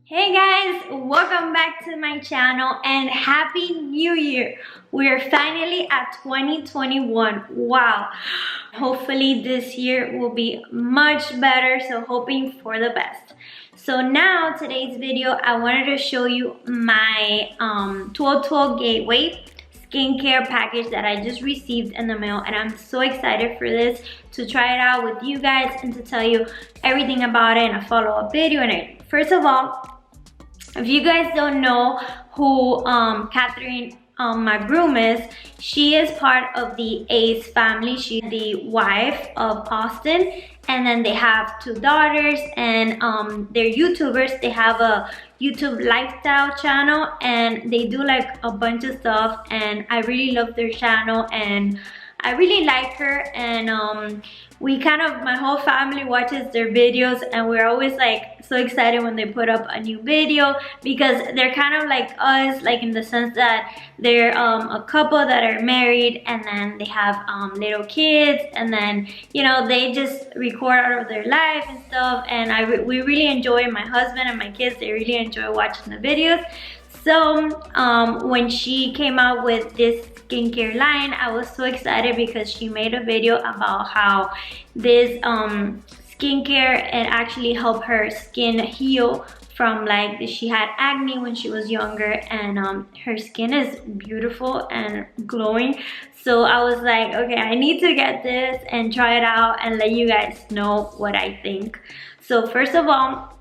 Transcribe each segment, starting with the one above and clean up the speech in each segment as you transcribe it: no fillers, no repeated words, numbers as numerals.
Hey guys, welcome back to my channel and happy new year. We're finally at 2021. Wow. Hopefully this year will be much better, so hoping for the best. So now today's video, I wanted to show you my 12 Gateway skincare package that I just received in the mail, and I'm so excited for this to try it out with you guys and to tell you everything about it in a follow-up video and everything. First of all, if you guys don't know who Catherine McBroom is, she is part of the Ace family. She's the wife of Austin, and then they have two daughters, and they're YouTubers. They have a YouTube lifestyle channel, and they do like a bunch of stuff, and I really love their channel, and I really like her, and we kind of, my whole family watches their videos, and we're always like so excited when they put up a new video, because they're kind of like us, like in the sense that they're a couple that are married, and then they have little kids, and then, you know, they just record out of their life and stuff, and we really enjoy, my husband and my kids, they really enjoy watching the videos. So when she came out with this skincare line, I was so excited because she made a video about how this skincare, it actually helped her skin heal from, like, she had acne when she was younger, and her skin is beautiful and glowing. So I was like, okay, I need to get this and try it out and let you guys know what I think. So first of all,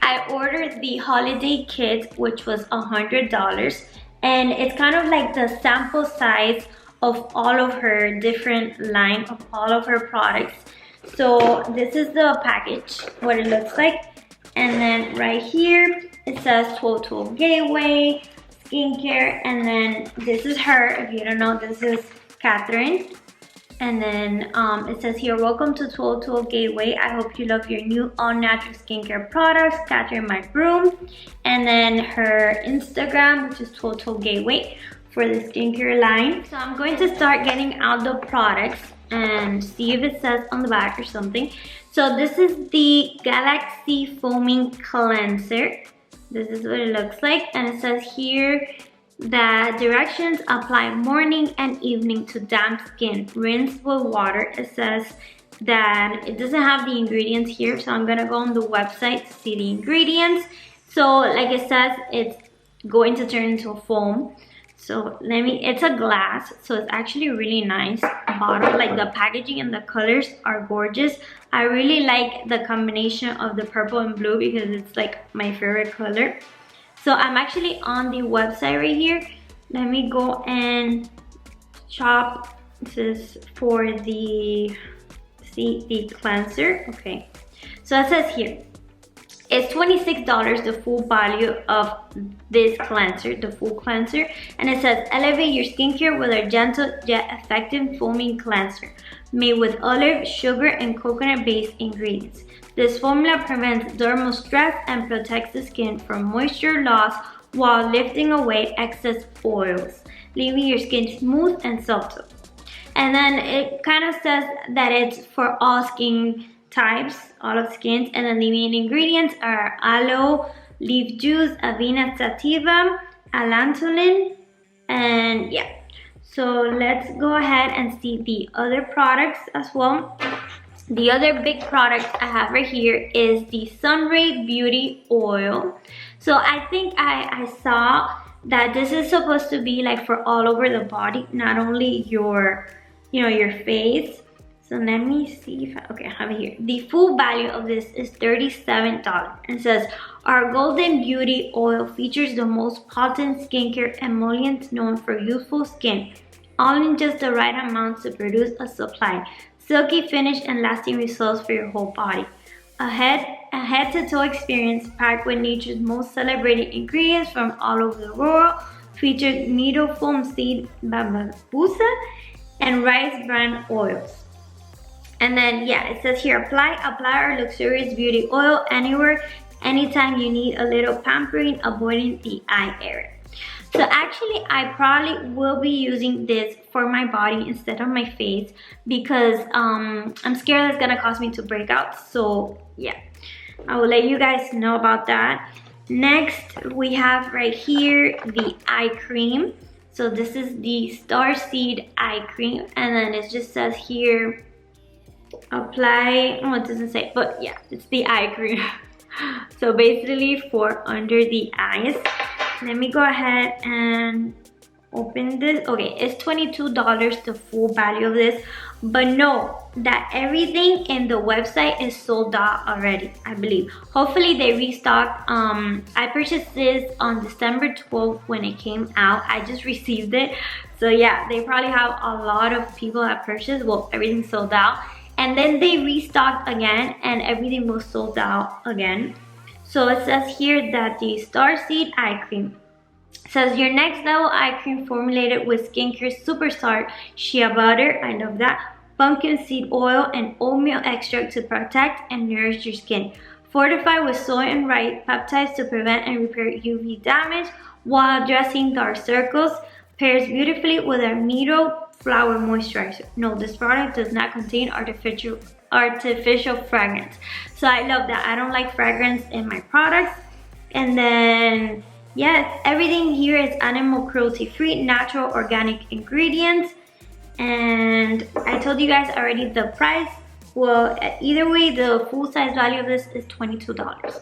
I ordered the holiday kit, which was $100, and it's kind of like the sample size of all of her different line of all of her products. So this is the package, what it looks like, and then right here it says 12 Gateway skincare, and then this is her. If you don't know, this is Catherine. And then it says here, welcome to 12 Gateway. I hope you love your new all-natural skincare products, Catherine McBroom. And then her Instagram, which is 12 Gateway for the skincare line. So I'm going to start getting out the products and see if it says on the back or something. So this is the Galaxy Foaming Cleanser. This is what it looks like, and it says here that directions: apply morning and evening to damp skin, rinse with water. It says that it doesn't have the ingredients here, so I'm gonna go on the website to see the ingredients. So like it says, it's going to turn into a foam. So it's a glass, so it's actually really nice bottle. Like the packaging and the colors are gorgeous. I really like the combination of the purple and blue because it's like my favorite color. So I'm actually on the website right here. Let me go and shop. This is for the cleanser. Okay, so it says here, it's $26, the full value of this cleanser, the full cleanser. And it says, elevate your skincare with our gentle yet effective foaming cleanser, made with olive, sugar, and coconut-based ingredients. This formula prevents dermal stress and protects the skin from moisture loss while lifting away excess oils, leaving your skin smooth and supple. And then it kind of says that it's for all skin types, all of skins, and then the main ingredients are aloe, leaf juice, avena sativa, allantoin, and yeah. So let's go ahead and see the other products as well. The other big product I have right here is the Sunray Beauty Oil. So I think I saw that this is supposed to be like for all over the body, not only your, you know, your face. So let me see if I have it here. The full value of this is $37. And it says, our Golden Beauty Oil features the most potent skincare emollients known for youthful skin, all in just the right amount to produce a supply, silky finish, and lasting results for your whole body. A head-to-toe experience packed with nature's most celebrated ingredients from all over the world, features needle foam seed bababusa and rice bran oils. And then yeah, it says here, apply our luxurious beauty oil anywhere, anytime you need a little pampering, avoiding the eye area. So actually, I probably will be using this for my body instead of my face because I'm scared it's gonna cause me to break out. So yeah, I will let you guys know about that. Next, we have right here the eye cream. So this is the Starseed Eye Cream, and then it just says here, apply, oh, it doesn't say, but yeah, it's the eye cream. So basically for under the eyes. Let me go ahead and open this. Okay, it's $22, the full value of this, but know that everything in the website is sold out already, I believe. Hopefully they restocked. I purchased this on December 12th when it came out. I just received it, so yeah, they probably have a lot of people that purchased. Well, everything's sold out, and then they restocked again and everything was sold out again. So it says here that the Starseed Eye Cream says your next level eye cream formulated with skincare superstar shea butter, I love that, pumpkin seed oil and oatmeal extract to protect and nourish your skin. Fortified with soy and rice peptides to prevent and repair UV damage while addressing dark circles. Pairs beautifully with our MODA Flower Moisturizer. No, this product does not contain artificial fragrance. So I love that. I don't like fragrance in my products. And then yes, everything here is animal cruelty free, natural organic ingredients. And I told you guys already the price. Well, either way, the full size value of this is $22.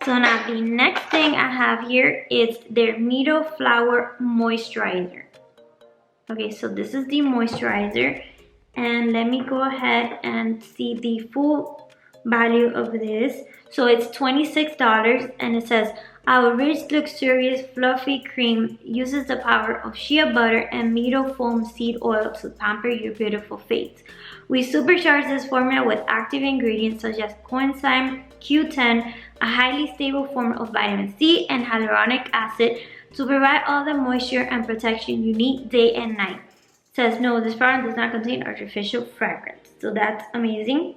So now the next thing I have here is their MODA Flower Moisturizer. Okay, so this is the moisturizer. And let me go ahead and see the full value of this. So it's $26 and it says, our rich, luxurious, fluffy cream uses the power of shea butter and MODA foam seed oil to pamper your beautiful face. We supercharge this formula with active ingredients such as coenzyme Q10, a highly stable form of vitamin C and hyaluronic acid to provide all the moisture and protection you need day and night. It says no, this product does not contain artificial fragrance. So that's amazing.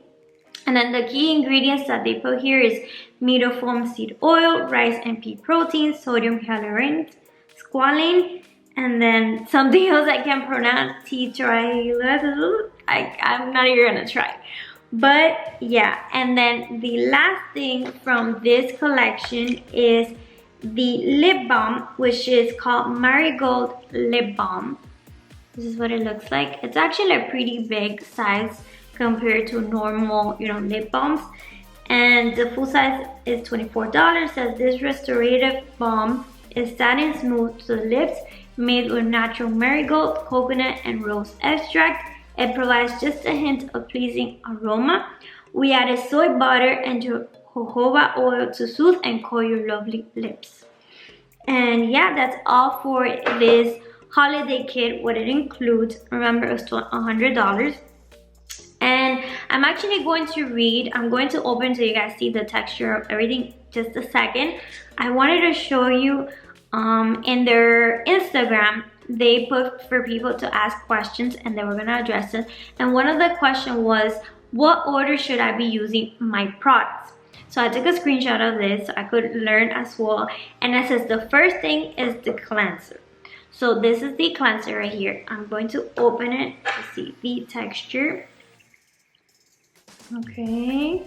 And then the key ingredients that they put here is MODA foam seed oil, rice and pea protein, sodium hyaluronate, squalane, and then something else I can't pronounce, I'm not even gonna try. But yeah, and then the last thing from this collection is the lip balm, which is called Marigold Lip Balm. This is what it looks like. It's actually a pretty big size compared to normal, lip balms. And the full size is $24. Says this restorative balm is satin smooth to the lips, made with natural marigold, coconut, and rose extract. It provides just a hint of pleasing aroma. We added soy butter and jojoba oil to soothe and coat your lovely lips. And yeah, that's all for this holiday kit. What it includes, remember, it was $100. And I'm actually going to read, I'm going to open so you guys see the texture of everything just a second. I wanted to show you in their Instagram, they put for people to ask questions and they were going to address it. And one of the questions was, what order should I be using my products? So I took a screenshot of this so I could learn as well. And it says the first thing is the cleanser. So this is the cleanser right here. I'm going to open it to see the texture. Okay.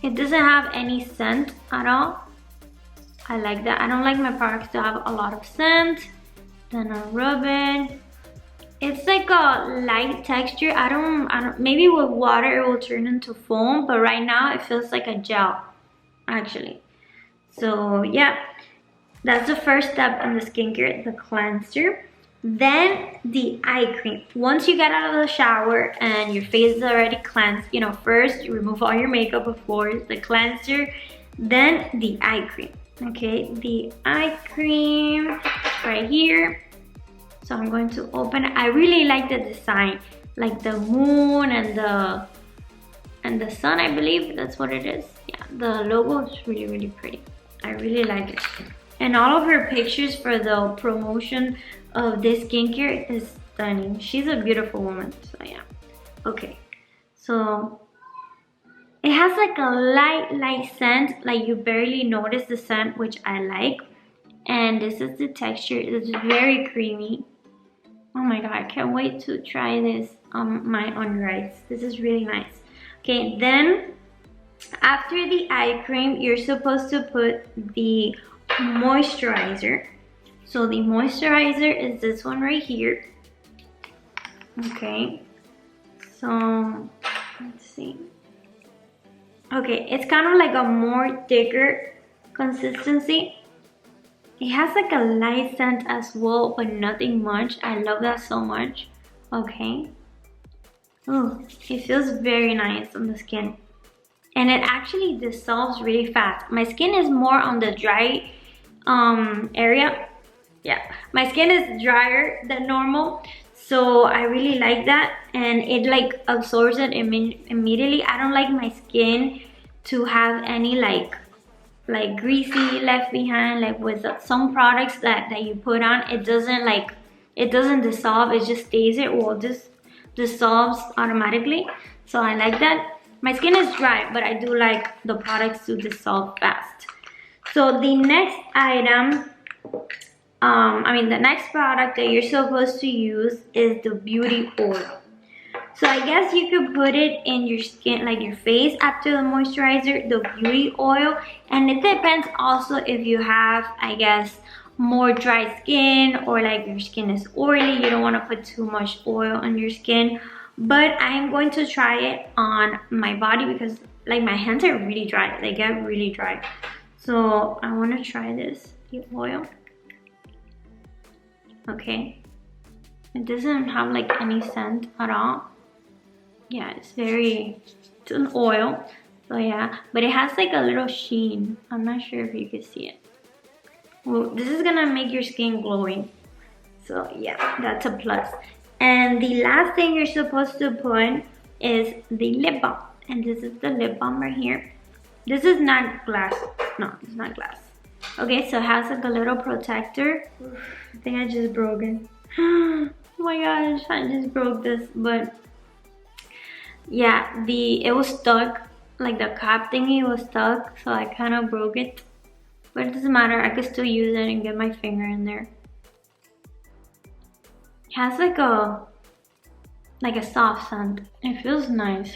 It doesn't have any scent at all. I like that. I don't like my products to have a lot of scent. Then I rub it. It's like a light texture. I don't, maybe with water it will turn into foam, but right now it feels like a gel, actually. So yeah, that's the first step in the skincare, the cleanser. Then the eye cream. Once you get out of the shower and your face is already cleansed, first you remove all your makeup, of course, the cleanser, then the eye cream. Okay, the eye cream right here. So I'm going to open it. I really like the design, like the moon and the sun, I believe that's what it is. Yeah, the logo is really, really pretty. I really like it. And all of her pictures for the promotion of this skincare is stunning. She's a beautiful woman, so yeah. Okay, so it has like a light scent, like you barely notice the scent, which I like. And this is the texture. It's very creamy. Oh my god, I can't wait to try this on my under eyes. This is really nice. Okay, then after the eye cream, you're supposed to put the moisturizer. So the moisturizer is this one right here. Okay, so let's see. Okay, it's kind of like a more thicker consistency. It has like a light scent as well, but nothing much. I love that so much. Okay. Oh, it feels very nice on the skin. And it actually dissolves really fast. My skin is more on the dry area. Yeah, my skin is drier than normal. So I really like that. And it like absorbs it immediately. I don't like my skin to have any like greasy left behind, like with some products that you put on. It doesn't dissolve, it just stays it, or just dissolves automatically. So I like that. My skin is dry, but I do like the products to dissolve fast. So the next item, the next product that you're supposed to use is the beauty oil. So I guess you could put it in your skin, like your face, after the moisturizer, the beauty oil. And it depends also if you have, I guess, more dry skin, or like your skin is oily, you don't want to put too much oil on your skin. But I'm going to try it on my body because like my hands are really dry, they get really dry. So I want to try this, the oil. Okay, it doesn't have like any scent at all. Yeah, it's an oil, so yeah, but it has like a little sheen. I'm not sure if you can see it. Well, this is gonna make your skin glowing, so yeah, that's a plus. And the last thing you're supposed to put is the lip balm, and this is the lip balm right here. This is not glass. No, it's not glass. Okay, so it has like a little protector. I think I just broke it. Oh my gosh, I just broke this, but yeah, it was stuck, like the cap thingy was stuck, so I kind of broke it. But it doesn't matter, I could still use it and get my finger in there. It has like a soft scent. It feels nice.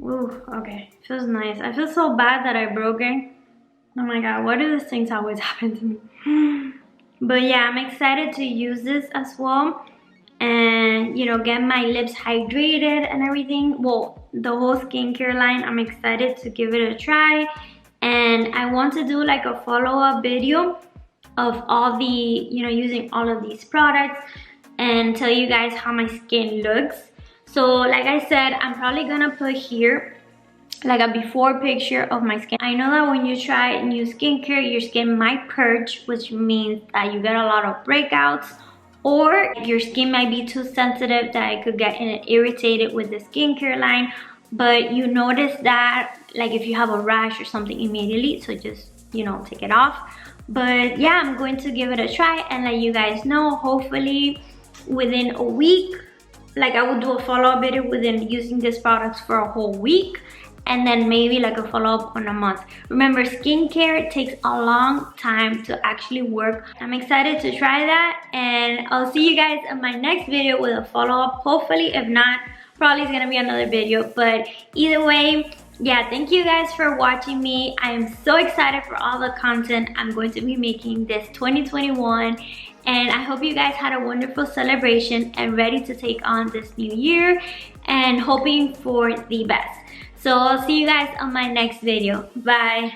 Ooh, okay, it feels nice. I feel so bad that I broke it. Oh my god, why do these things always happen to me? But yeah, I'm excited to use this as well. And you know, get my lips hydrated and everything. Well, the whole skincare line, I'm excited to give it a try. And I want to do like a follow-up video of all the, using all of these products and tell you guys how my skin looks. So like I said, I'm probably gonna put here like a before picture of my skin. I know that when you try new skincare, your skin might purge, which means that you get a lot of breakouts, or your skin might be too sensitive that it could get irritated with the skincare line. But you notice that like if you have a rash or something immediately, so just take it off. But yeah, I'm going to give it a try and let you guys know. Hopefully within a week, like I will do a follow-up video within using these products for a whole week, and then maybe like a follow-up on a month. Remember, skincare takes a long time to actually work. I'm excited to try that, and I'll see you guys in my next video with a follow-up. Hopefully, if not, probably it's gonna be another video. But either way, yeah, thank you guys for watching me. I am so excited for all the content I'm going to be making this 2021. And I hope you guys had a wonderful celebration and ready to take on this new year and hoping for the best. So I'll see you guys on my next video. Bye.